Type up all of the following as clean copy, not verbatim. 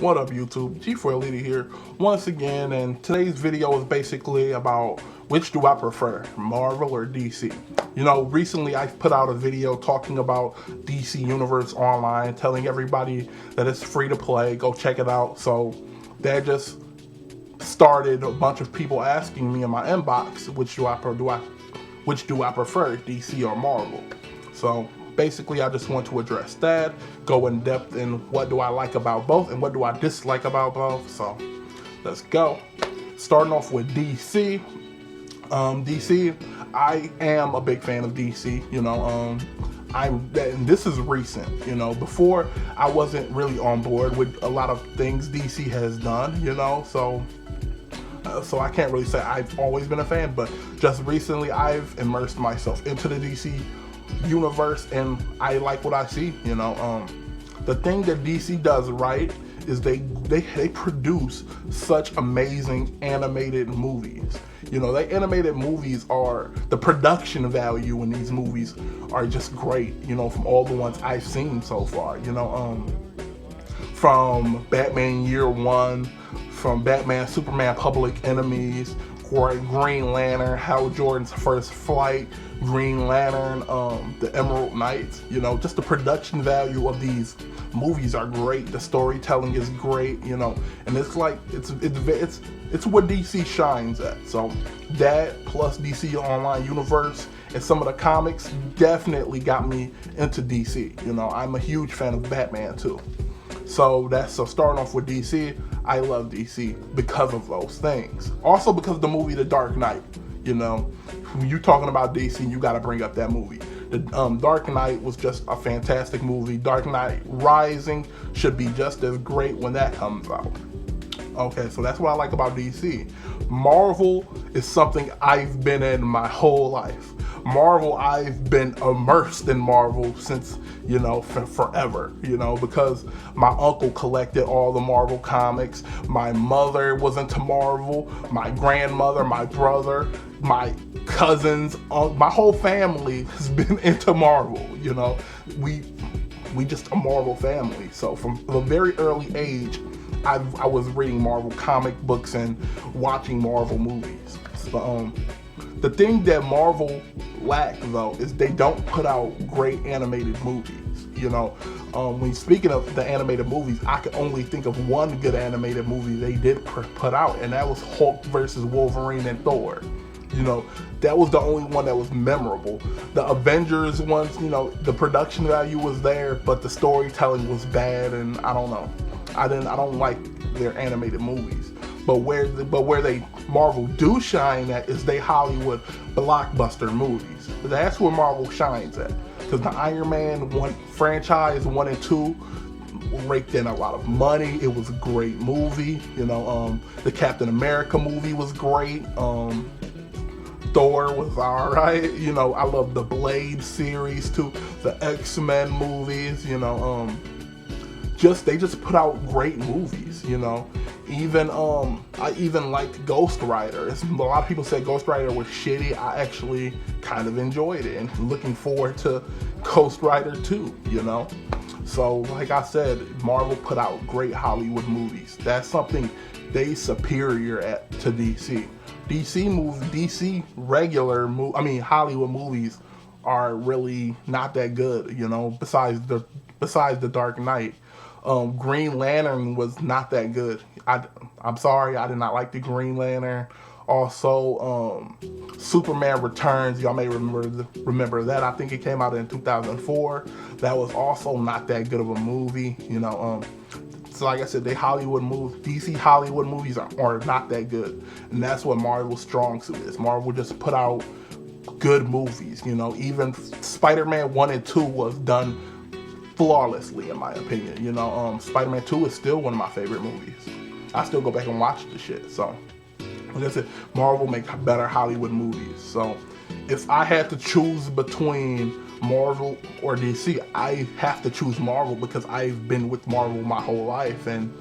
What up YouTube, G4Elite here once again, and today's video is basically about which do I prefer, Marvel or DC. You know, recently I put out a video talking about DC Universe Online, telling everybody that it's free to play, go check it out. So that just started a bunch of people asking me in my inbox, which do I prefer, DC or Marvel? So basically, I just want to address that, go in depth in what do I like about both and what do I dislike about both. So let's go. Starting off with DC. DC, I am a big fan of DC. You know, and this is recent. You know, before I wasn't really on board with a lot of things DC has done. You know, so I can't really say I've always been a fan, but just recently I've immersed myself into the DC universe and I like what I see. You know, the thing that DC does right is they produce such amazing animated movies. You know, the animated movies are, the production value in these movies are just great, you know, from all the ones I've seen so far. You know, from Batman Year One, from Batman Superman Public Enemies, Green Lantern, Hal Jordan's First Flight, Green Lantern, the Emerald Knights. You know, just the production value of these movies are great. The storytelling is great. You know, and it's like it's what DC shines at. So that plus DC Online Universe and some of the comics definitely got me into DC. You know, I'm a huge fan of Batman too. So starting off with DC, I love DC because of those things. Also because of the movie The Dark Knight. You know, when you're talking about DC, you got to bring up that movie. The Dark Knight was just a fantastic movie. Dark Knight Rising should be just as great when that comes out. Okay, so that's what I like about DC. Marvel is something I've been in my whole life. Marvel, I've been immersed in Marvel since, you know, forever, you know, because my uncle collected all the Marvel comics. My mother was into Marvel, my grandmother, my brother, my cousins, my whole family has been into Marvel. You know, we just a Marvel family. So from a very early age, I was reading Marvel comic books and watching Marvel movies. So, the thing that Marvel lack though is they don't put out great animated movies. You know, when speaking of the animated movies, I could only think of one good animated movie they did put out, and that was Hulk versus Wolverine and Thor. You know, that was the only one that was memorable. The Avengers ones, you know, the production value was there, but the storytelling was bad, and I don't know. I don't like their animated movies. But where Marvel do shine at is they Hollywood blockbuster movies. That's where Marvel shines at. Because the Iron Man franchise 1 and 2 raked in a lot of money. It was a great movie. You know, the Captain America movie was great. Thor was alright. You know, I love the Blade series too. The X-Men movies. You know, they just put out great movies. You know. Even I even liked Ghost Rider. A lot of people said Ghost Rider was shitty. I actually kind of enjoyed it and looking forward to Ghost Rider 2, you know? So like I said, Marvel put out great Hollywood movies. That's something they superior to DC. Hollywood movies are really not that good, you know, besides the Dark Knight. Green Lantern was not that good. I'm sorry, I did not like the Green Lantern. Also, Superman Returns, y'all may remember that. I think it came out in 2004. That was also not that good of a movie. You know, so like I said, DC Hollywood movies are not that good, and that's what Marvel's strong suit is. Marvel just put out good movies. You know, even Spider-Man 1 and 2 was done flawlessly in my opinion. You know, Spider-Man 2 is still one of my favorite movies. I still go back and watch the shit. So like I said, Marvel makes better Hollywood movies. So if I had to choose between Marvel or DC, I have to choose Marvel because I've been with Marvel my whole life, and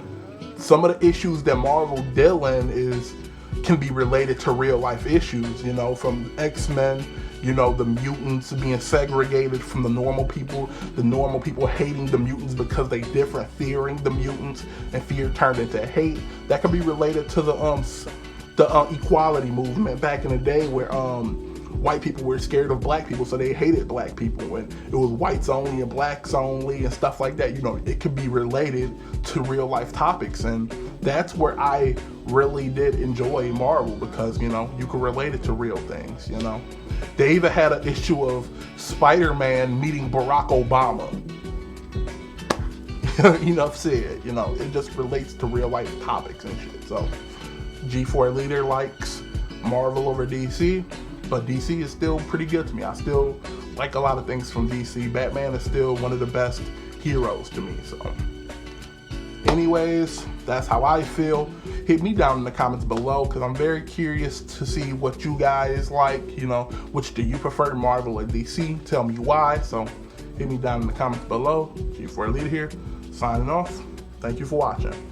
some of the issues that Marvel deal in is can be related to real life issues, you know, from X-Men, you know, the mutants being segregated from the normal people hating the mutants because they different, fearing the mutants, and fear turned into hate. That could be related to the equality movement back in the day, where white people were scared of black people, so they hated black people, and it was whites only and blacks only and stuff like that. You know, it could be related to real life topics, and that's where I really did enjoy Marvel, because, you know, you could relate it to real things, you know. They even had an issue of Spider-Man meeting Barack Obama. Enough said, you know, it just relates to real life topics and shit. So G4 Leader likes Marvel over DC, but DC is still pretty good to me. I still like a lot of things from DC. Batman is still one of the best heroes to me. So anyways, that's how I feel. Hit me down in the comments below, because I'm very curious to see what you guys like. You know, which do you prefer, Marvel or DC? Tell me why. So hit me down in the comments below. G4 Leader here, signing off. Thank you for watching.